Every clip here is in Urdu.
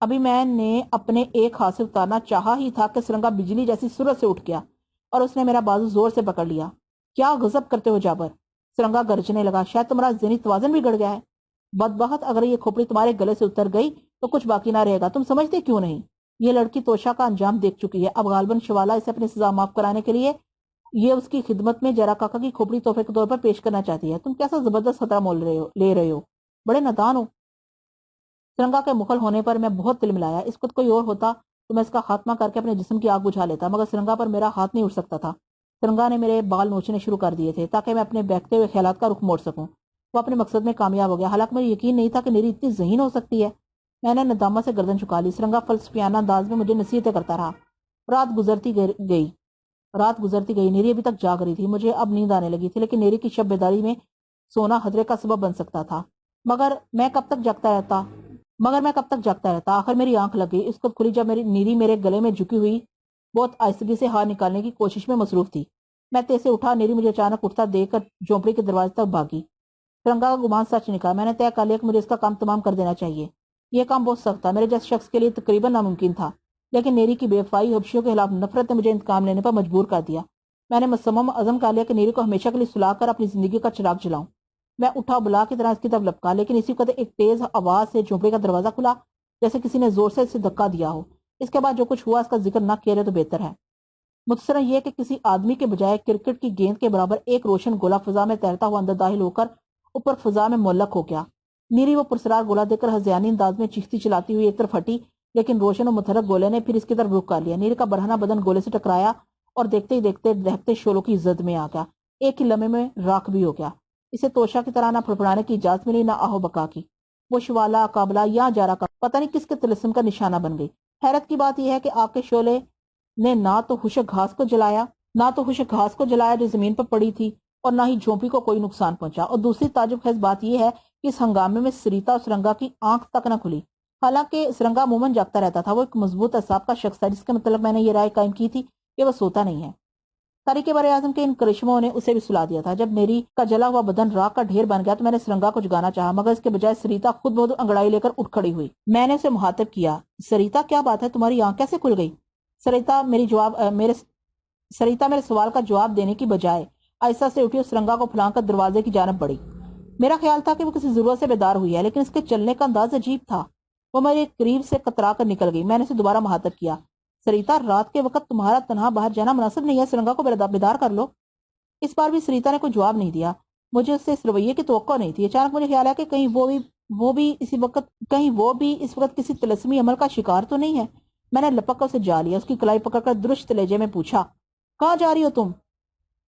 ابھی میں نے اپنے ایک ہاتھ سے اتارنا چاہا ہی تھا کہ سرنگا بجلی جیسی سرعت سے اٹھ گیا اور اس نے میرا بازو زور سے پکڑ لیا. کیا غضب کرتے ہو جابر؟ سرنگا گرجنے لگا. شاید تمہارا ذہنی توازن بھی گڑ گیا ہے. بدبخت، اگر یہ کھوپڑی تمہارے گلے سے اتر گئی تو کچھ باقی نہ رہے گا. تم سمجھتے کیوں نہیں؟ یہ لڑکی توشا کا انجام دیکھ چکی ہے. اب غالباً شوالا اسے اپنی سزا معاف کرانے کے لیے یہ اس کی خدمت میں جاراکاکا کی کھوپڑی تحفے کے طور پر پیش کرنا چاہتی ہے. تم کیسا زبردست خطرہ مول لے رہے ہو. بڑے نادان ہو. سرنگا کے مخل ہونے پر میں بہت تل ملایا. اس وقت کوئی اور ہوتا تو میں اس کا خاتمہ کر کے اپنے جسم کی آگ بجھا لیتا، مگر سرنگا پر میرا ہاتھ نہیں اٹھ سکتا تھا. سرنگا نے میرے بال نوچنے شروع کر دیے تھے تاکہ میں اپنے بہکتے ہوئے خیالات کا رخ موڑ سکوں. وہ اپنے مقصد میں کامیاب ہو گیا. حالانکہ مجھے یقین نہیں تھا کہ نیری اتنی ذہین ہو سکتی ہے. میں نے ندامت سے گردن جھکا لی. سرنگا فلسفیانہ انداز میں مجھے نصیحتیں کرتا رہا. رات گزرتی گئی. نیری ابھی تک جاگ رہی تھی. مجھے اب نیند آنے لگی تھی، لیکن نیری کی شب بیداری میں سونا خطرے کا سبب بن سکتا تھا. مگر میں کب تک جاگتا رہتا. آخر میری آنکھ لگ گئی. اس وقت کھلی جب نیری میرے گلے میں جھکی ہوئی بہت آہستگی سے ہار نکالنے کی کوشش میں مصروف تھی. میں تیز سے اٹھا. نیری مجھے اچانک اٹھتا دیکھ کر جھونپڑی کے دروازے تک بھاگی. سرنگا کا گمان سچ نکلا. میں نے طے کر لیا کہ مجھے اس کا کام تمام کر دینا چاہیے. یہ کام بہت سخت تھا، میرے جیسے شخص کے لیے تقریباً ناممکن تھا، لیکن نیری کی بے وفائی، حبشیوں کے خلاف نفرت نے مجھے انتقام لینے پر مجبور کر دیا. میں نے مصمم عزم کر لیا کہ نیری کو ہمیشہ کے لیے سلا کر اپنی زندگی کا چراغ جلاؤں. میں اٹھا، بلا کی طرح اس کی طرف لپکا، لیکن اسی وقت ایک تیز آواز سے جھونپڑی کا دروازہ کھلا جیسے کسی نے زور سے اسے دھکا دیا ہو. اس کے بعد جو کچھ ہوا اس کا ذکر نہ کیا جائے تو بہتر ہے. متصرا یہ کہ کسی آدمی کے بجائے کرکٹ کی گیند کے برابر ایک روشن گولا فضا میں تیرتا ہوا اندر داخل ہو کر اوپر فضا میں معلق ہو گیا. نیری وہ پرسرار گولا دیکھ کر ہذیانی انداز میں چیختی چلاتی ہوئی ایک طرف ہٹی، لیکن روشن و متحرک گولے نے پھر اس کی طرف رخ کر لیا. نیری کا برہنہ بدن گولے سے ٹکرایا اور دیکھتے ہی دیکھتے دہتے شعلوں کی زد میں آ گیا. ایک ہی لمحے میں راکھ بھی ہو گیا. اسے توشا کی طرح نہ پھڑپڑانے کی اجازت ملی، نہ آہو بکا کی. وہ شوالا، اقابلا یا جاراکاکا پتہ نہیں کس کے طلسم کا نشانہ بن گئی. حیرت کی بات یہ ہے کہ آگ کے شعلے نے نہ تو خشک گھاس کو جلایا جو زمین پر پڑی تھی، اور نہ ہی جھونپڑی کو کوئی نقصان پہنچا. اور دوسری تعجب خیز بات یہ ہے کہ اس ہنگامے میں سریتا اور سرنگا کی آنکھ تک نہ کھلی. حالانکہ سرنگا عموماً جاگتا رہتا تھا. وہ ایک مضبوط اعصاب کا شخص تھا، جس کا مطلب میں نے یہ رائے قائم کی تھی کہ وہ سوتا نہیں ہے. تاریخ براعظم کے ان کرشموں نے اسے بھی سلا دیا تھا. جب نیری کا جلا ہوا بدن راکھ کا ڈھیر بن گیا تو میں نے سرنگا کو جگانا چاہا، مگر اس کے بجائے سریتا خود بہت انگڑائی لے کر اٹھ کھڑی ہوئی. میں نے اسے مخاطب کیا. سریتا کیا بات ہے، تمہاری آنکھ کیسے کھل گئی؟ سریتا میرے سوال کا جواب دینے کی بجائے آہستہ سے اٹھی اور سرنگا کو پھلانگ کر دروازے کی جانب بڑھی. میرا خیال تھا کہ وہ کسی ضرورت سے بیدار ہوئی ہے، لیکن اس کے چلنے کا انداز عجیب تھا. وہ میرے قریب سے کترا کر نکل گئی. میں نے اسے دوبارہ مخاطب کیا. سریتا، رات کے وقت تمہارا تنہا باہر جانا مناسب نہیں ہے. سرنگا کو بیدار کر لو. اس بار بھی سریتا نے کوئی جواب نہیں دیا. مجھے اس سے اس رویے کی توقع نہیں تھی. اچانک مجھے خیال ہے کہ کہیں وہ بھی اس وقت کسی طلسمی عمل کا شکار تو نہیں ہے. میں نے لپک کر اسے جا لیا. اس کی کلائی پکڑ کر درشت لہجے میں پوچھا، کہاں جا رہی ہو تم؟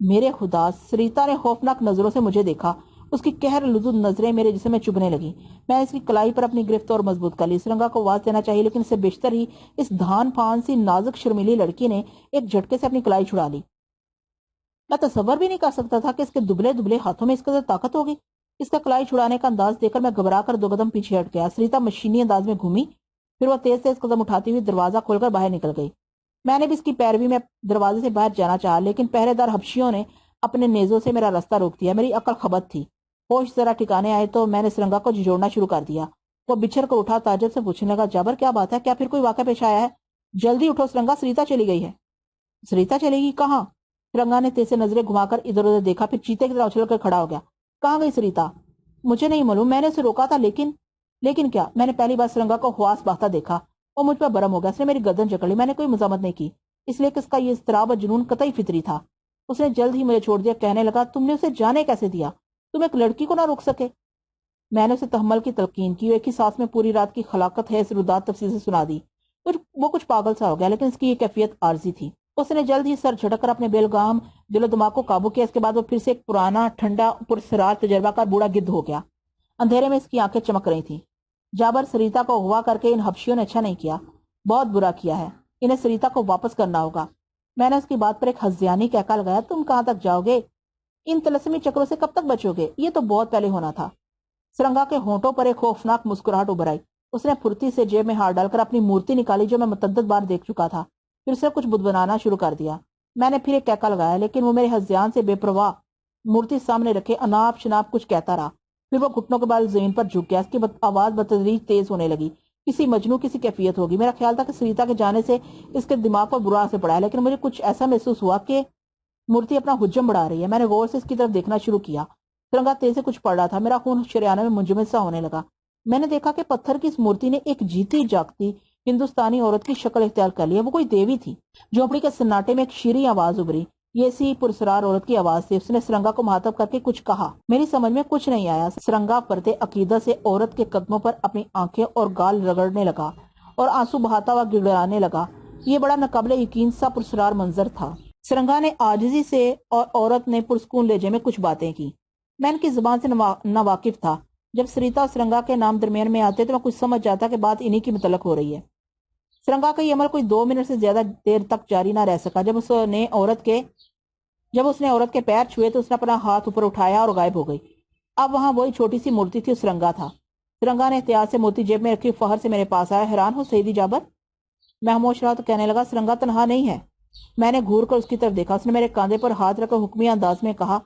میرے خدا! سریتا نے خوفناک نظروں سے مجھے دیکھا. اس کی قہر لدود نظریں میرے جسم میں چبھنے لگی. میں اس کی کلائی پر اپنی گرفت اور مضبوط کر لی. سرنگا کو آواز دینا چاہیے، لیکن اس سے بیشتر ہی اس دھان پھان سی نازک شرمیلی لڑکی نے ایک جھٹکے سے اپنی کلائی چھڑا لی. میں تصور بھی نہیں کر سکتا تھا کہ اس کے دبلے دبلے ہاتھوں میں اس قدر طاقت ہوگی. اس کا کلائی چھڑانے کا انداز دیکھ کر میں گھبرا کر 2 قدم پیچھے ہٹ گیا. سریتا مشینی انداز میں گھومی، پھر وہ تیز قدم اٹھاتی ہوئی دروازہ کھول کر باہر نکل گئی. میں نے بھی اس کی پیروی میں دروازے سے باہر جانا چاہا، لیکن پہرے دار حبشیوں نے اپنے نیزوں سے میرا راستہ روک دیا. میری عقل خبت تھی. ہوش ذرا ٹھکانے آئے تو میں نے سرنگا کو جھنجھوڑنا شروع کر دیا. وہ بچھڑ کر اٹھا، تعجب سے پوچھنے لگا، جابر کیا بات ہے؟ کیا پھر کوئی واقعہ پیش آیا ہے؟ جلدی اٹھو سرنگا، سریتا چلی گئی ہے. سریتا چلے گی؟ کہاں؟ سرنگا نے تیز سے نظریں گھما کر ادھر ادھر دیکھا، پھر چیتے کی طرح اچھل کر کھڑا ہو گیا. کہاں گئی سریتا؟ مجھے نہیں معلوم. میں نے اسے روکا تھا، لیکن کیا؟ میں نے پہلی بار سرنگا کو خواص باہتا دیکھا. وہ مجھ پر برہم ہو گیا. اس نے میری گردن جکڑ لی. میں نے کوئی مزاحمت نہیں کی، اس لیے کہ اس کا یہ اضطراب اور جنون قطعی فطری تھا. اس نے جلد ہی مجھے چھوڑ دیا. کہنے لگا، تم نے اسے جانے کیسے دیا؟ تم ایک لڑکی کو نہ روک سکے؟ میں نے اسے تحمل کی تلقین کی. ایک ہی سانس میں پوری رات کی خلاقت ہے رودات تفصیل سے سنا دی. وہ کچھ پاگل سا ہو گیا، لیکن اس کی یہ کیفیت عارضی تھی. اس نے جلد ہی سر جھٹک کر اپنے بیلگام دل و دماغ کو قابو کیا. اس کے بعد وہ پھر سے ایک پرانا ٹھنڈا پرسرار تجربہ کار بوڑھا گدھ ہو گیا. اندھیرے میں اس کی آنکھیں چمک رہی تھیں. جابر، سریتا کو اغوا کر کے ان حبشیوں نے اچھا نہیں کیا، بہت برا کیا ہے. انہیں سریتا کو واپس کرنا ہوگا. میں نے اس کی بات پر ایک ہذیانی کہکا لگایا. تم کہاں تک جاؤ گے؟ ان طلسمی چکروں سے کب تک بچو گے؟ یہ تو بہت پہلے ہونا تھا. سرنگا کے ہونٹوں پر ایک خوفناک مسکراہٹ ابھر آئی. اس نے پھرتی سے جیب میں ہاتھ ڈال کر اپنی مورتی نکالی جو میں متعدد بار دیکھ چکا تھا. پھر اسے کچھ بنانا شروع کر دیا. میں نے پھر ایک کہکا لگایا، لیکن وہ میرے ہذیان سے بے پرواہ مورتی سامنے رکھے اناپ شناپ کچھ کہتا رہا. پھر وہ گھٹنوں کے بال زمین پر جھک گیا. اس کی آواز بتدریج تیز ہونے لگی. کسی مجنوں کسی کیفیت ہوگی. میرا خیال تھا کہ سریتا کے جانے سے اس کے دماغ پر برا اثر پڑا ہے، لیکن مجھے کچھ ایسا محسوس ہوا کہ مورتی اپنا حجم بڑھا رہی ہے. میں نے غور سے اس کی طرف دیکھنا شروع کیا. سرنگا تیز سے کچھ پڑھ رہا تھا. میرا خون شریانہ میں منجمد سا ہونے لگا. میں نے دیکھا کہ پتھر کی اس مورتی نے ایک جیتی جاگتی ہندوستانی عورت کی شکل اختیار کر لی ہے. وہ کوئی دیوی تھی. جھونپڑی کے سناٹے میں ایک شیریں آواز ابھری. یہ اسی پرسرار عورت کی آواز تھی. اس نے سرنگا کو مخاطب کر کے کچھ کہا. میری سمجھ میں کچھ نہیں آیا. سرنگا پردے عقیدہ سے عورت کے قدموں پر اپنی آنکھیں اور گال رگڑنے لگا اور آنسو بہاتا ہوا گڑگڑانے لگا. یہ بڑا ناقابل یقین سا پرسرار منظر تھا. سرنگا نے عاجزی سے اور عورت نے پرسکون لہجے میں کچھ باتیں کی. میں ان کی زبان سے ناواقف تھا. جب سریتا اور سرنگا کے نام درمیان میں آتے تو میں کچھ سمجھ جاتا کہ بات انہی کی متعلق ہو رہی ہے. سرنگا کا یہ عمل کوئی 2 منٹ سے زیادہ دیر تک جاری نہ رہ سکا. جب اس نے عورت کے پیر چھوئے تو اس نے اپنا ہاتھ اوپر اٹھایا اور غائب ہو گئی. اب وہاں وہی چھوٹی سی مورتی تھی. سرنگا تھا. سرنگا نے احتیاط سے موتی جیب میں رکھی فخر سے میرے پاس آیا. حیران ہو سیدی جابر؟ میں خاموش رہا تو کہنے لگا سرنگا تنہا نہیں ہے. میں نے گھور کر اس کی طرف دیکھا. اس نے میرے کاندھے پر ہاتھ رکھ کر حکمیہ انداز میں کہا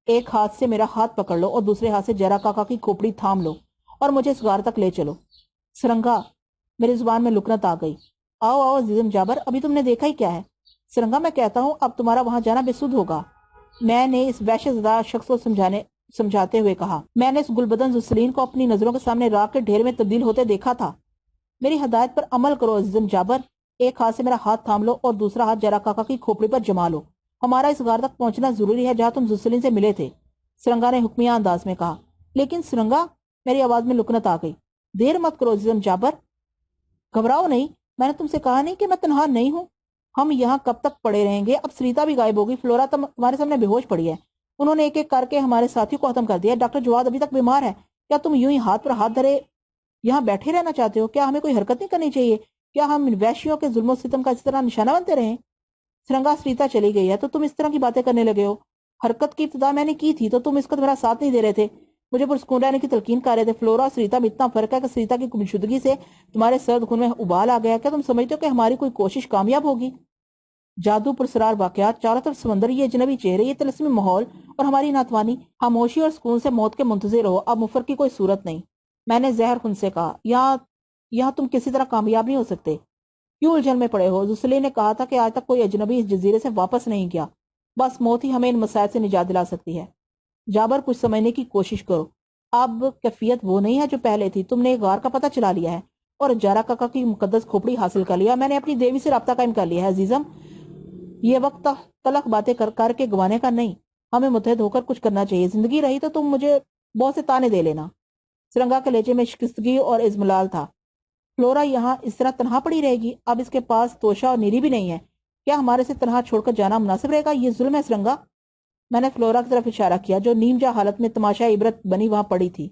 ایک ہاتھ سے میرا ہاتھ پکڑ لو اور دوسرے ہاتھ سے جاراکاکا کی کھوپڑی تھام لو اور مجھے اس غار تک لے چلو. سرنگا، میری زبان میں لکنت آ گئی. آؤ آؤ عزیزم جابر، ابھی تم نے دیکھا ہی کیا ہے. سرنگا میں کہتا ہوں اب تمہارا وہاں جانا بے سود ہوگا. میں نے اس وحشت زدہ شخص کو سمجھاتے ہوئے کہا. میں نے اس گلبدن زسلین کو اپنی نظروں کے سامنے راکھ کے ڈھیر میں تبدیل ہوتے دیکھا تھا. میری ہدایت پر عمل کرو عزیزم جابر. ایک ہاتھ سے میرا ہاتھ تھام لو اور دوسرا ہاتھ جاراکاکا کی کھوپڑی پر جما لو. ہمارا اس غار تک پہنچنا ضروری ہے جہاں تم زسلین سے ملے تھے. سرنگا نے حکمیہ انداز میں کہا. لیکن سرنگا، میری آواز میں لکنت آ گئی. دیر مت کرو عزیزم جابر، گھبراؤ نہیں. میں نے تم سے کہا نہیں کہ میں تنہا نہیں ہوں. ہم یہاں کب تک پڑے رہیں گے؟ اب سریتا بھی غائب ہوگی. فلورا تمہارے سامنے بے ہوش پڑی ہے. انہوں نے ایک ایک کر کے ہمارے ساتھیوں کو ختم کر دیا. ڈاکٹر جواد ابھی تک بیمار ہے. کیا تم یوں ہی ہاتھ پر ہاتھ دھرے یہاں بیٹھے رہنا چاہتے ہو؟ کیا ہمیں کوئی حرکت نہیں کرنی چاہیے؟ کیا ہم وحشیوں کے ظلم و ستم کا اس طرح نشانہ بنتے رہیں؟ سرنگا، سریتا چلی گئی ہے تو تم اس طرح کی باتیں کرنے لگے ہو. حرکت کی ابتدا میں نے کی تھی تو تم اس کو میرا ساتھ نہیں دے رہے تھے. مجھے پرسکون رہنے کی تلقین کر رہے تھے. فلورا اور سریتا میں اتنا فرق ہے کہ سریتا کی گمشدگی سے تمہارے سرد خون میں ابال آ گیا. کیا تم سمجھتے ہو کہ ہماری کوئی کوشش کامیاب ہوگی؟ جادو، پرسرار واقعات، چاروں طرف سمندر، یہ اجنبی چہرے، یہ طلسمی ماحول اور ہماری ناتوانی. خاموشی اور سکون سے موت کے منتظر رہو. اب مفر کی کوئی صورت نہیں. میں نے زہر خون سے کہا. یہاں تم کسی طرح کامیاب نہیں ہو سکتے. کیوں الجھن میں پڑے ہو؟ زسلی نے کہا تھا کہ آج تک کوئی اجنبی اس جزیرے سے واپس نہیں گیا. بس موت ہی ہمیں ان مسائل سے نجات دلا سکتی ہے. جابر، کچھ سمجھنے کی کوشش کرو. اب کیفیت وہ نہیں ہے جو پہلے تھی. تم نے غار کا پتہ چلا لیا ہے اور جاراکاکا کی مقدس کھوپڑی حاصل کر لیا. میں نے اپنی دیوی سے رابطہ قائم کر لیا ہے. عزیزم، یہ وقت تلخ باتیں کر کے گوانے کا نہیں. ہمیں متحد ہو کر کچھ کرنا چاہیے. زندگی رہی تو تم مجھے بہت سے تانے دے لینا. سرنگا کے لہجے میں شکستگی اور اضملال تھا. فلورا یہاں اس طرح تنہا پڑی رہے گی. اب اس کے پاس توشہ اور نیری بھی نہیں ہے. کیا ہمارے سے تنہا چھوڑ کر جانا مناسب رہے گا؟ یہ ظلم ہے سرنگا. میں نے فلورا کی طرف اشارہ کیا جو نیم جا حالت میں تماشا عبرت بنی وہاں پڑی تھی.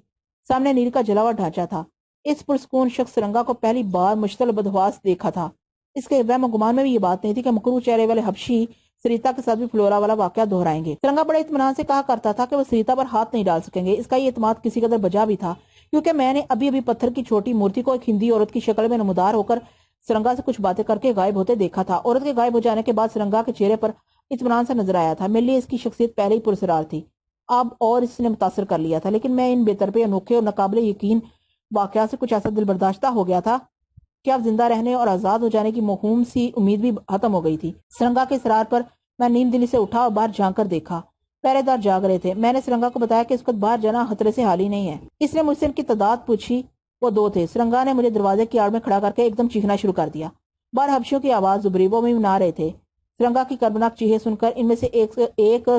سامنے نیل کا جلا ہوا ڈھانچہ تھا. اس پرسکون شخص سرنگا کو پہلی بار مشتعل بدحواس دیکھا تھا. اس کے وہم و گمان میں بھی یہ بات نہیں تھی کہ مکروہ چہرے والے حبشی سریتا کے ساتھ بھی فلورا والا واقعہ دہرائیں گے. سرنگا بڑے اطمینان سے کہا کرتا تھا کہ وہ سریتا پر ہاتھ نہیں ڈال سکیں گے. اس کا یہ اعتماد کسی قدر بجا بھی تھا کیونکہ میں نے ابھی پتھر کی چھوٹی مورتی کو ایک ہندی عورت کی شکل میں نمودار ہو کر سرنگا سے کچھ باتیں کر کے غائب ہوتے دیکھا تھا. عورت کے غائب ہو جانے کے بعد سرنگا کے چہرے پر اطمینان سے نظر آیا تھا. میرے لیے اس کی شخصیت پہلے ہی پرسرار تھی اب اور اس نے متاثر کر لیا تھا. لیکن میں ان بے طرفے، انوکھے اور ناقابل یقین واقعات سے کچھ ایسا دل برداشتہ ہو گیا تھا کہ اب زندہ رہنے اور آزاد ہو جانے کی موہوم سی امید بھی ختم ہو گئی تھی. سرنگا کے اصرار پر میں نیم دلی سے اٹھا اور باہر جھانک کر دیکھا. پہرے دار جاگ رہے تھے. میں نے سرنگا کو بتایا کہ اس وقت باہر جانا خطرے سے حال ہی نہیں ہے. اس نے مجھ سے ان کی تعداد پوچھی. وہ 2 تھے. سرنگا نے مجھے دروازے کی آڑ میں کھڑا کر کے ایک دم چیخنا شروع کر دیا. باہر حبشیوں کی آواز ابھری. وہ منا رہے تھے. سرنگا کی کربناک چیخیں سن کر ان میں سے ایک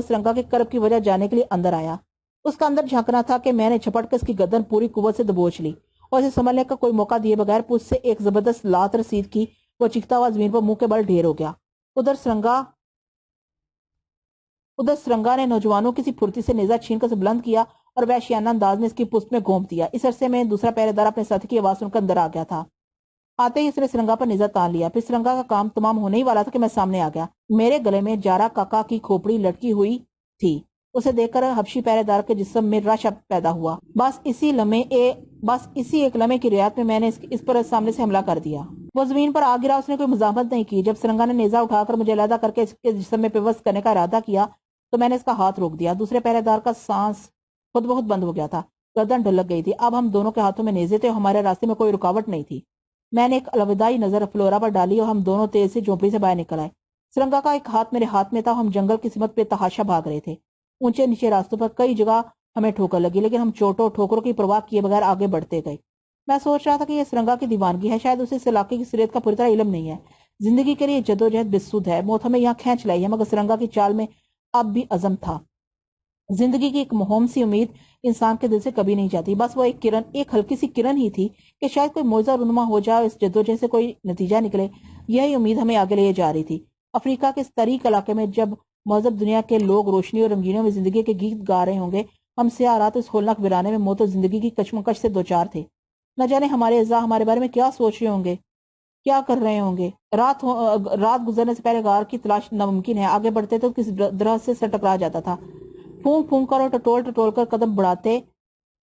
سرنگا کے کرب کی وجہ جاننے کے لیے اندر آیا. اس کا اندر جھانکنا تھا کہ میں نے جھپٹ کے اس کی گردن پوری قوت سے دبوچ لی اور اسے سنبھلنے کا کوئی موقع دیے بغیر پوچھ سے ایک زبردست لات رسید کی. وہ چیختا ہوا زمین پر منہ کے بل ڈھیر ہو گیا. ادھر سرنگا نے نوجوانوں کسی پھرتی سے نیزہ چھین کر اسے بلند کیا اور وحشیانہ انداز میں اس کی پشت میں گھونپ دیا. اس عرصے میں دوسرا پہرے دار اپنے ساتھی کی آواز سن کر اندر آ گیا تھا. آتے ہی اس نے سرنگا پر نیزہ تان لیا. پھر سرنگا کا کام تمام ہونے ہی والا تھا کہ میں سامنے آ گیا. میرے گلے میں جاراکاکا کی کھوپڑی لٹکی ہوئی تھی. اسے دیکھ کر حبشی پہرے دار کے جسم میں رش پیدا ہوا. بس اسی ایک لمحے کی رعایت میں نے اس پر سامنے سے حملہ کر دیا. وہ زمین پر آ گرا. اس نے کوئی مزاحمت نہیں کی. جب سرنگا نے نیزہ اٹھا کر مجھے علیحدہ کر کے اس کے جسم میں پیوست کرنے کا ارادہ کیا تو میں نے اس کا ہاتھ روک دیا. دوسرے پہرے دار کا سانس خود بخود بند ہو گیا تھا. گردن ڈھلک گئی تھی۔ اب ہم دونوں کے ہاتھوں میں نیزے تھے اور ہمارے راستے میں کوئی رکاوٹ نہیں تھی۔ میں نے ایک الوداعی نظر فلورا پر ڈالی اور ہم دونوں تیز سے جھونپڑی سے باہر نکل آئے۔ سرنگا کا ایک ہاتھ میرے ہاتھ میں تھا، ہم جنگل کی سمت پہ تحاشا بھاگ رہے تھے۔ اونچے نیچے راستوں پر کئی جگہ ہمیں ٹھوکر لگی، لیکن ہم چوٹوں ٹھوکروں کی پرواہ کیے بغیر آگے بڑھتے گئے۔ میں سوچ رہا تھا کہ یہ سرنگا کی دیوانگی ہے، شاید اسے اس علاقے کی سیرت کا پوری طرح علم نہیں ہے۔ زندگی کے لیے جدوجہد بسود ہے، موت ہمیں یہاں کھینچ لائی ہے، مگر سرنگا کی چال میں اب بھی عزم تھا۔ زندگی کی ایک مہم سی امید انسان کے دل سے کبھی نہیں جاتی، بس وہ ایک ہلکی سی کرن ہی تھی کہ شاید کوئی معجزہ رونما ہو جائے، اس جدوجہد سے کوئی نتیجہ نکلے۔ یہی امید ہمیں آگے لے جا رہی تھی۔ افریقہ کے اس تاریک علاقے میں جب مہذب دنیا کے لوگ روشنی اور رنگینوں میں زندگی کے گیت گا رہے ہوں گے، ہم سیاہ رات اس ہولناک ویرانے میں موت و زندگی کی کشمکش سے دوچار تھے۔ نہ جانے ہمارے اعضاء ہمارے بارے میں کیا سوچ رہے ہوں گے، کیا کر رہے ہوں گے۔ رات گزرنے سے پہلے غار کی تلاش ناممکن ہے۔ آگے بڑھتے تو کسی درخت سے سر ٹکرا جاتا تھا، پھونک پھونک کر اور ٹٹول کر قدم بڑھاتے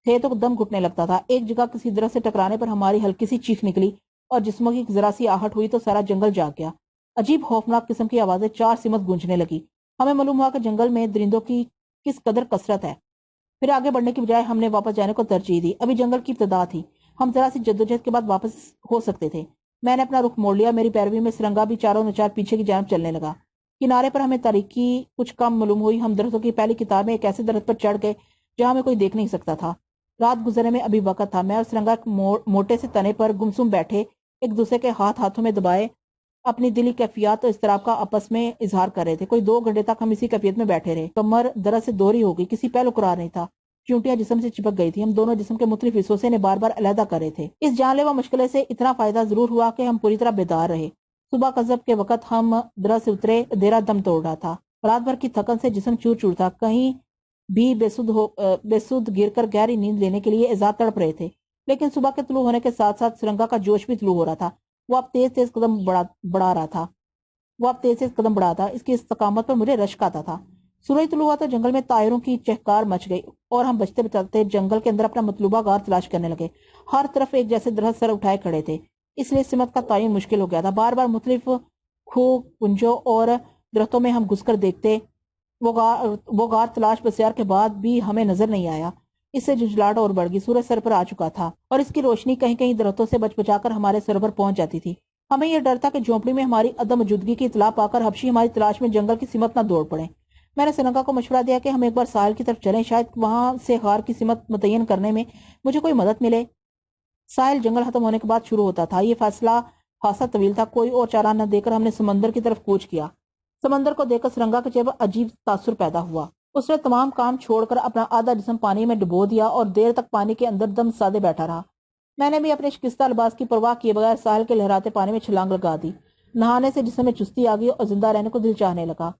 تھے تو دم گھٹنے لگتا تھا۔ ایک جگہ کسی درخت سے ٹکرانے پر ہماری ہلکی سی چیخ نکلی اور جسموں کی ذرا سی آہٹ ہوئی تو سارا جنگل جاگ گیا۔ عجیب خوفناک قسم کی آوازیں چار سمت گونجنے لگی۔ ہمیں معلوم ہوا کہ جنگل میں درندوں کی کس قدر کثرت ہے۔ پھر آگے بڑھنے کی بجائے ہم نے واپس جانے کو ترجیح دی۔ ابھی جنگل کی ابتدا تھی، ہم ذرا سی جدوجہد کے بعد واپس ہو سکتے تھے۔ میں نے اپنا رخ موڑ لیا، میری پیروی میں سرنگا بھی چاروں نچار پیچھے کی جانب چلنے لگا۔ کنارے پر ہمیں تاریکی کچھ کم معلوم ہوئی۔ ہم درختوں کی پہلی کتار میں ایک ایسے درخت پر چڑھ گئے جہاں ہمیں کوئی دیکھ نہیں سکتا تھا۔ رات گزرنے میں ابھی وقت تھا۔ میں اور سرنگا ایک موٹے سے تنے پر گمسم بیٹھے ایک دوسرے کے ہاتھوں میں دبائے اپنی دلی کیفیات اور اضطراب کا آپس میں اظہار کر رہے تھے۔ کوئی 2 گھنٹے تک ہم اسی کیفیت میں بیٹھے رہے۔ کمر درد سے دوہری ہو گئی، کسی پہلو قرار نہیں تھا، چونٹیاں جسم سے چپک گئی تھی۔ ہم دونوں جسم کے مختلف حصوں سے بار بار علیحدہ کر رہے تھے۔ اس جان لیوا مشغلے سے اتنا فائدہ ضرور ہوا کہ ہم پوری طرح بیدار رہے۔ صبح قذب کے وقت ہم درخت سے اترے، اندھیرا دم توڑ رہا تھا۔ رات بھر کی تھکن سے جسم چور چور تھا، کہیں بھی بے سود گر کر گہری نیند لینے کے لیے اعضاء تڑپ رہے تھے۔ لیکن صبح کے طلوع ہونے کے ساتھ ساتھ سرنگا کا جوش بھی طلوع ہو رہا تھا۔ وہ اب تیز قدم بڑھا رہا تھا۔ اس کی استقامت پر مجھے رشک آتا تھا۔ سورج طلوع ہوا تو جنگل میں طائروں کی چہکار مچ گئی اور ہم بچتے بچاتے جنگل کے اندر اپنا مطلوبہ غار تلاش کرنے لگے۔ ہر طرف ایک جیسے درخت سر اٹھائے کھڑے تھے، اس لیے سمت کا تعین مشکل ہو گیا تھا۔ بار بار مختلف کھو پنجوں اور درختوں میں ہم گھس کر دیکھتے، وہ غار تلاش بسیار کے بعد بھی ہمیں نظر نہیں آیا۔ اس سے جھنجھلاہٹ اور بڑھ گئی۔ سورج سر پر آ چکا تھا اور اس کی روشنی کہیں کہیں درختوں سے بچ بچا کر ہمارے سر پر پہنچ جاتی تھی۔ ہمیں یہ ڈر تھا کہ جھونپڑی میں ہماری عدم موجودگی کی اطلاع پا کر حبشی ہماری تلاش میں جنگل کی سمت نہ دوڑ پڑے۔ میں نے سرنگا کو مشورہ دیا کہ ہم ایک بار ساحل کی طرف چلیں، شاید وہاں سے غار کی سمت متعین کرنے میں مجھے کوئی مدد ملے۔ ساحل جنگل ختم ہونے کے بعد شروع ہوتا تھا۔ یہ فاصلہ خاصا طویل تھا۔ کوئی اور چارہ نہ دے کر ہم نے سمندر کی طرف کوچ کیا۔ سمندر کو دیکھ کر سرنگا کے چہرے پر عجیب تاثر پیدا ہوا۔ اس نے تمام کام چھوڑ کر اپنا آدھا جسم پانی میں ڈبو دیا اور دیر تک پانی کے اندر دم سادے بیٹھا رہا۔ میں نے بھی اپنے شکستہ لباس کی پرواہ کیے بغیر ساحل کے لہراتے پانی میں چھلانگ لگا دی۔ نہانے سے جسم میں چستی آ گئی اور زندہ رہنے کو دل چاہنے لگا۔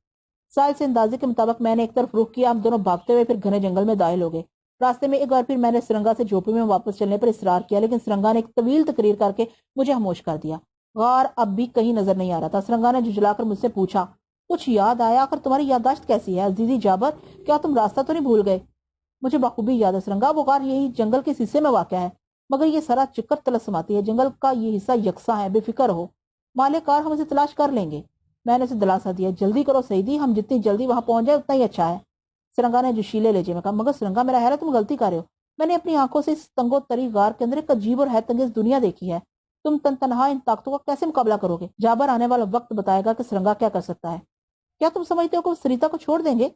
ساحل سے اندازے کے مطابق میں نے ایک طرف رخ کیا، ہم دونوں بھاگتے ہوئے پھر گھنے جنگل میں داخل ہو گئے۔ راستے میں ایک بار پھر میں نے سرنگا سے جھونپڑی میں واپس چلنے پر اصرار کیا، لیکن سرنگا نے ایک طویل تقریر کر کے مجھے خاموش کر دیا۔ غار اب بھی کہیں نظر نہیں آ رہا تھا۔ سرنگا نے جھجلا کر مجھ سے پوچھا، کچھ یاد آیا؟ آخر تمہاری یادداشت کیسی ہے عزیزی جابر؟ کیا تم راستہ تو نہیں بھول گئے؟ مجھے بخوبی یاد ہے سرنگا، وہ غار یہی جنگل کے حصے میں واقع ہے، مگر یہ سارا چکر طلسماتی ہے۔ جنگل کا یہ حصہ یکساں ہے، بے فکر ہو، مالک کار ہم اسے تلاش کر لیں گے۔ میں نے اسے دلاسا دیا، جلدی کرو سیدی، ہم جتنی جلدی وہاں پہنچ جائے اتنا ہی اچھا ہے۔ سرنگا نے جوشیلے لہجے میں کہا، مگر سرنگا میرا خیال ہے تم غلطی کر رہے ہو۔ میں نے اپنی آنکھوں سے اس تنگو تری غار کے اندر ایک عجیب اور حیرت انگیز دنیا دیکھی ہے۔ تم تنہا ان طاقتوں کا کیسے مقابلہ کرو گے؟ جابر، آنے والا وقت بتائے گا کہ سرنگا کیا کر سکتا ہے۔ کیا تم سمجھتے ہو کہ وہ سریتا کو چھوڑ دیں گے؟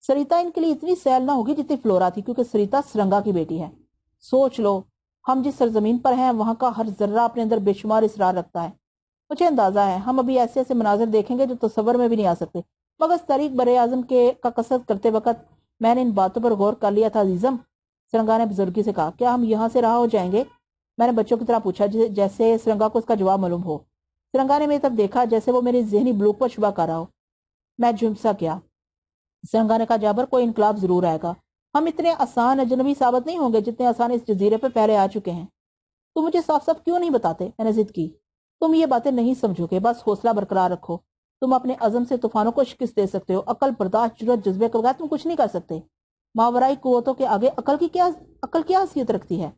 سریتا ان کے لیے اتنی سیل نہ ہوگی جتنی فلورا تھی، کیونکہ سریتا سرنگا کی بیٹی ہے۔ سوچ لو، ہم جس سرزمین پر ہیں وہاں کا ہر ذرہ اپنے اندر بے شمار اسرار رکھتا ہے۔ مجھے اندازہ ہے ہم ابھی ایسے ایسے مناظر دیکھیں گے جو تصور میں بھی نہیں آ سکتے، مگر اس تاریخ بر اعظم کا قصد کرتے وقت میں نے ان باتوں پر غور کر لیا تھا عزیزم۔ سرنگا نے بزرگی سے کہا، کیا ہم یہاں سے رہا ہو جائیں گے؟ میں نے بچوں کی طرح پوچھا، جیسے سرنگا کو اس کا جواب معلوم ہو۔ سرنگا نے میری طرف دیکھا جیسے وہ میری ذہنی بلوک پر شبہ کر رہا ہو۔ میں جھمسا کیا۔ سرنگا نے کہا، جابر، کوئی انقلاب ضرور آئے گا۔ ہم اتنے آسان اجنبی ثابت نہیں ہوں گے جتنے آسان اس جزیرے پر پہلے آ چکے ہیں۔ تم مجھے صاف صاف کیوں نہیں بتاتے؟ میں نے ضد کی۔ تم یہ باتیں نہیں سمجھو گے، بس حوصلہ برقرار رکھو۔ تم اپنے عزم سے طوفانوں کو شکست دے سکتے ہو، عقل، برداشت، جرأت، جذبے کے بغیر تم کچھ نہیں کر سکتے۔ ماورائی قوتوں کے آگے عقل کیا حیثیت رکھتی ہے؟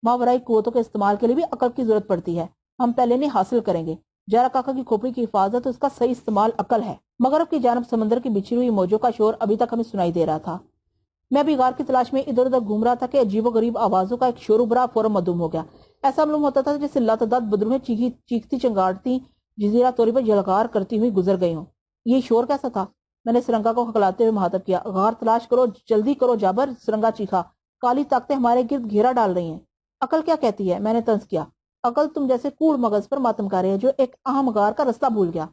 ماورائی قوتوں کے استعمال کے لیے بھی عقل کی ضرورت پڑتی ہے۔ ہم پہلے نہیں حاصل کریں گے۔ جاراکاکا کی کھوپڑی کی حفاظت، اس کا صحیح استعمال عقل ہے۔ مغرب کی جانب سمندر کی بچھی ہوئی موجوں کا شور ابھی تک ہمیں سنائی دے رہا تھا۔ میں بھی غار کی تلاش میں ادھر ادھر گھوم رہا تھا کہ عجیب و غریب آوازوں کا ایک شور و برا فوراً معدوم ہو گیا۔ ایسا معلوم ہوتا تھا جیسے لاتعداد بدروہیں چیختی چنگاڑتی جزیرہ توری پر یلغار کرتی ہوئی گزر گئی ہوں۔ یہ شور کیسا تھا؟ میں نے سرنگا کو ہکلاتے ہوئے مخاطب کیا۔ غار تلاش کرو، جلدی کرو جابر، سرنگا چیخا۔ کالی طاقتیں ہمارے گرد گھیرا ڈال رہی ہیں۔ عقل کیا کہتی ہے؟ میں نے طنز کیا۔ عقل تم جیسے کوڑ مغز پر ماتم کار ہے جو ایک اہم غار کا رستہ بھول گیا۔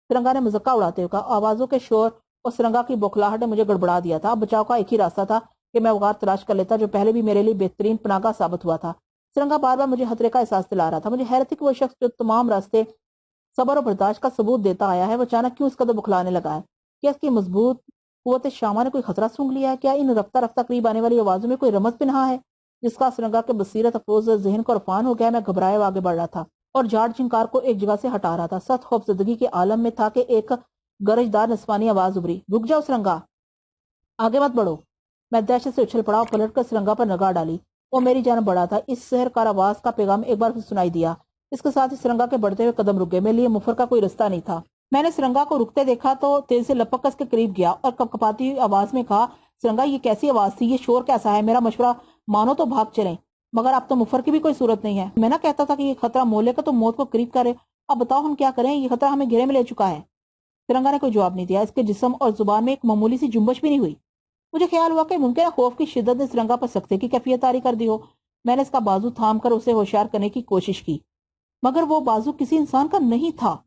سرنگا نے مذاق اڑاتے ہوئے کہا۔ آوازوں کے شور اور سرنگا کی بوکھلاہٹ نے مجھے گڑبڑا دیا تھا۔ اب بچاؤ کا ایک ہی راستہ تھا کہ میں غار تلاش کر لیتا جو پہلے بھی میرے لیے بہترین پناہ گاہ ثابت ہوا تھا۔ سرنگا بار بار مجھے خطرے کا احساس دلا رہا تھا۔ مجھے حیرت تھی کہ وہ شخص جو تمام راستے صبر و برداشت کا ثبوت دیتا آیا ہے وہ اچانک کیوں اس قدر بکھلانے لگا ہے؟ کیا اس کی مضبوط قوت شامہ نے کوئی خطرہ سونگھ لیا ہے؟ کیا ان رفتہ رفتہ قریب آنے والی آوازوں میں کوئی رمز پنہا ہے جس کا سرنگا کے بصیرت افروز ذہن کو عرفان ہو گیا؟ میں گھبرائے آگے بڑھ رہا تھا اور جھاڑ جھنکار کو ایک جگہ سے ہٹا رہا تھا۔ سخت خوفزدگی کے عالم میں تھا کہ ایک گرجدار نسوانی آواز ابھری۔ رک جاؤ سرنگا، آگے مت بڑھو۔ میں دہشت سے اچھل پڑا اور پلٹ کر سرنگا پر نگاہ ڈالی۔ وہ میری جانب بڑھا تھا۔ اس سحرکار آواز کا پیغام ایک بار پھر سنائی دیا۔ اس کے ساتھ ہی سرنگا کے بڑھتے ہوئے قدم رک گئے۔ میرے لیے مفر کا کوئی رستہ نہیں تھا۔ میں نے سرنگا کو رکتے دیکھا تو تیز سے لپک کر اس کے قریب گیا اور کپکپاتی ہوئی آواز میں کہا، سرنگا یہ کیسی آواز تھی؟ یہ شور کیسا ہے؟ میرا مشورہ مانو تو بھاگ چلیں، مگر اب تو مفر کی بھی کوئی صورت نہیں ہے۔ میں نہ کہتا تھا کہ یہ خطرہ مولے کا تو موت کو قریب کرے۔ اب بتاؤ ہم کیا کریں؟ یہ خطرہ ہمیں گھیرے میں لے چکا ہے۔ سرنگا نے کوئی جواب نہیں دیا۔ اس کے جسم اور زبان میں ایک معمولی سی جنبش بھی نہیں ہوئی۔ مجھے خیال ہوا کہ ممکن ہے خوف کی شدت نے سرنگا پر سکتے کی کیفیت طاری کر دی ہو۔ میں نے اس کا بازو تھام کر اسے ہوشیار کرنے کی کوشش کی، مگر وہ بازو کسی انسان کا نہیں تھا۔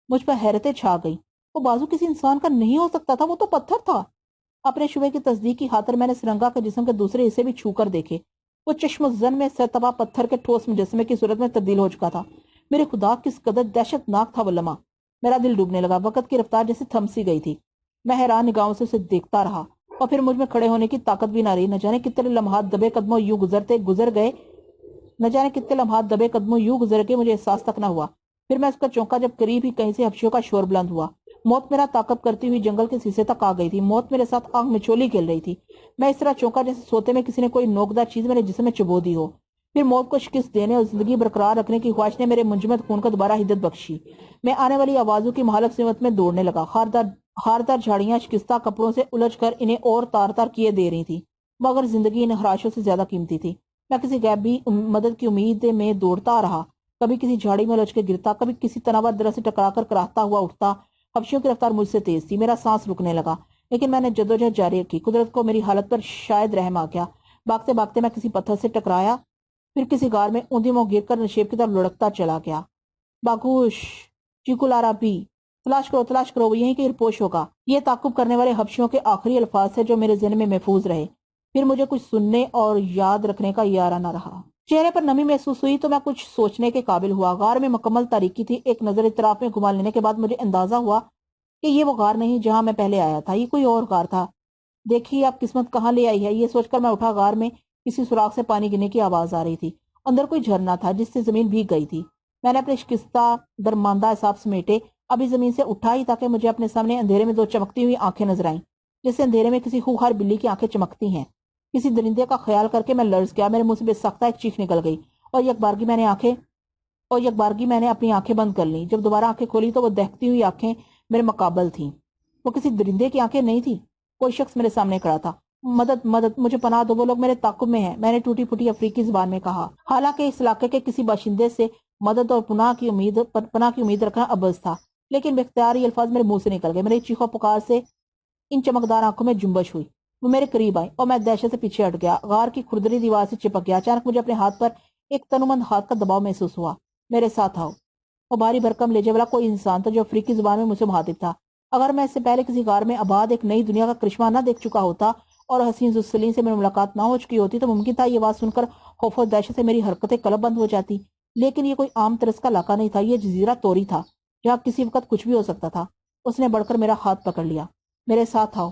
مجھ پر حیرتیں چھا گئی۔ وہ بازو کسی انسان کا نہیں ہو سکتا تھا، وہ تو پتھر تھا۔ اپنے شبے کی تصدیق کی خاطر میں نے سرنگا کے جسم کے دوسرے حصے بھی چھو کر دیکھے۔ وہ چشم زن میں سرتبا پتھر کے ٹھوس مجسمے کی صورت میں تبدیل ہو چکا تھا۔ میرے خدا کس قدر دہشت ناک تھا وہ لمحہ۔ میرا دل ڈوبنے لگا۔ وقت کی رفتار جیسے تھم سی گئی تھی۔ میں حیران نگاہوں سے اسے دیکھتا رہا اور پھر مجھ میں کھڑے ہونے کی طاقت بھی نہ رہی۔ نہ جانے کتنے لمحات دبے قدموں یوں گزر گئے مجھے احساس تک نہ ہوا۔ پھر میں اس کا چونکا جب قریب ہی کہیں سے حبشیوں کا شور بلند ہوا۔ موت میرا تعاقب کرتی ہوئی جنگل کے سیسے تک آ گئی تھی۔ موت میرے ساتھ آنکھ میں چولی کھیل رہی تھی۔ میں اس طرح چونکا جیسے سوتے میں کسی نے کوئی نوکدار چیز میرے جسم میں چبو دی ہو۔ پھر موت کو شکست دینے اور زندگی برقرار رکھنے کی خواہش نے میرے منجمد خون کو دوبارہ حدت بخشی۔ میں آنے والی آوازوں کی مہلک سمت میں دوڑنے لگا۔ خاردار جھاڑیاں شکستہ کپڑوں سے الجھ کر انہیں اور تار تار کیے دے رہی تھی، مگر زندگی ان خراشوں سے زیادہ قیمتی تھی۔ میں کسی غیبی مدد کی امید میں دوڑتا رہا، کبھی کسی جھاڑی میں الجھ کے گرتا، کبھی کسی تناور درخت سے ٹکرا کر کراہتا ہوا اٹھتا۔ حبشیوں کی رفتار مجھ سے تیز تھی۔ میرا سانس رکنے لگا، لیکن میں نے جدوجہد جاری رکھی۔ قدرت کو میری حالت پر شاید رحم آ گیا۔ بھاگتے بھاگتے میں کسی پتھر سے ٹکرایا، پھر کسی غار میں اوندھی منہ گر کر نشیب کی طرف لڑکتا چلا گیا۔ باگوش چیکولارا بھی تلاش کرو، وہ یہیں کہیں رپوش ہوگا۔ یہ تعقب کرنے والے حبشیوں کے آخری الفاظ تھے جو میرے ذہن میں محفوظ رہے۔ پھر مجھے کچھ سننے اور یاد رکھنے کا یارہ نہ رہا۔ چہرے پر نمی محسوس ہوئی تو میں کچھ سوچنے کے قابل ہوا۔ غار میں مکمل تاریکی تھی۔ ایک نظر اطراف میں گھما لینے کے بعد مجھے اندازہ ہوا کہ یہ وہ غار نہیں جہاں میں پہلے آیا تھا، یہ کوئی اور غار تھا۔ دیکھیے اب قسمت کہاں لے آئی ہے، یہ سوچ کر میں اٹھا۔ غار میں کسی سوراخ سے پانی گرنے کی آواز آ رہی تھی۔ اندر کوئی جھرنا تھا جس سے زمین بھیگ گئی تھی۔ میں نے اپنے شکستہ درماندہ اعصاب سمیٹے، ابھی زمین سے اٹھا ہی تاکہ مجھے اپنے سامنے اندھیرے میں دو چمکتی ہوئی آنکھیں نظر آئیں، جیسے اندھیرے میں کسی خوخار بلی کی آنکھیں چمکتی ہیں۔ کسی درندے کا خیال کر کے میں لرز گیا۔ میرے منہ سے بے ساختہ ایک چیخ نکل گئی اور یک بارگی میں نے اپنی آنکھیں بند کر لیں۔ جب دوبارہ آنکھیں کھولی تو وہ دہکتی ہوئی آنکھیں میرے مقابل تھیں۔ وہ کسی درندے کی آنکھیں نہیں تھیں، کوئی شخص میرے سامنے کھڑا تھا۔ مدد مدد، مجھے پناہ دو، وہ لوگ میرے تعاقب میں ہیں، میں نے ٹوٹی پھوٹی افریقی زبان میں کہا۔ حالانکہ اس علاقے کے کسی باشندے سے مدد اور پناہ کی امید رکھنا ابز تھا، لیکن باختیار یہ الفاظ میرے منہ سے نکل گئے۔ میری چیخو پکار سے ان چمکدار آنکھوں میں جنبش ہوئی۔ وہ میرے قریب آئی اور میں دہشت سے پیچھے ہٹ گیا۔ غار کی کھردری دیوار سے چپک گیا۔ اچانک مجھے اپنے ہاتھ پر ایک تنومند ہاتھ کا دباؤ محسوس ہوا۔ میرے ساتھ آؤ۔ وہ بھاری بھرکم لہجے والا کوئی انسان تھا جو افریقی زبان میں مجھ سے مخاطب تھا۔ اگر میں اس سے پہلے کسی غار میں آباد ایک نئی دنیا کا کرشمہ نہ دیکھ چکا ہوتا اور حسین ذوالسلیم سے میری ملاقات نہ ہو چکی ہوتی تو ممکن تھا یہ آواز سن کر خوف و دہشت سے میری حرکتیں قلب بند ہو جاتی۔ لیکن یہ کوئی عام طرز کا علاقہ نہیں تھا، یہ جزیرہ توری تھا جہاں کسی وقت کچھ بھی ہو سکتا تھا۔ اس نے بڑھ کر میرا ہاتھ پکڑ لیا۔ میرے ساتھ آؤ،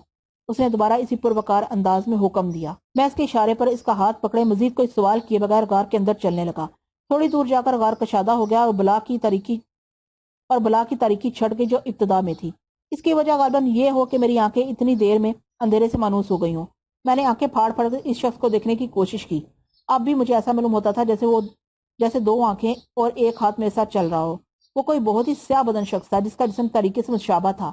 اس نے دوبارہ اسی پروکار انداز میں حکم دیا۔ میں اس کے اشارے پر اس کا ہاتھ پکڑے مزید کوئی سوال کیے بغیر غار کے اندر چلنے لگا۔ تھوڑی دور جا کر غار کشادہ ہو گیا اور بلا کی تاریکی چھٹ گئی جو ابتدا میں تھی۔ اس کی وجہ غالباً یہ ہو کہ میری آنکھیں اتنی دیر میں اندھیرے سے مانوس ہو گئی ہوں۔ میں نے آنکھیں پھاڑ پھاڑ کر اس شخص کو دیکھنے کی کوشش کی۔ اب بھی مجھے ایسا معلوم ہوتا تھا جیسے دو آنکھیں اور ایک ہاتھ میرے ساتھ چل رہا ہو۔ وہ کوئی بہت ہی سیاہ بدن شخص تھا جس کا جسم طریقے سے مشابہ تھا۔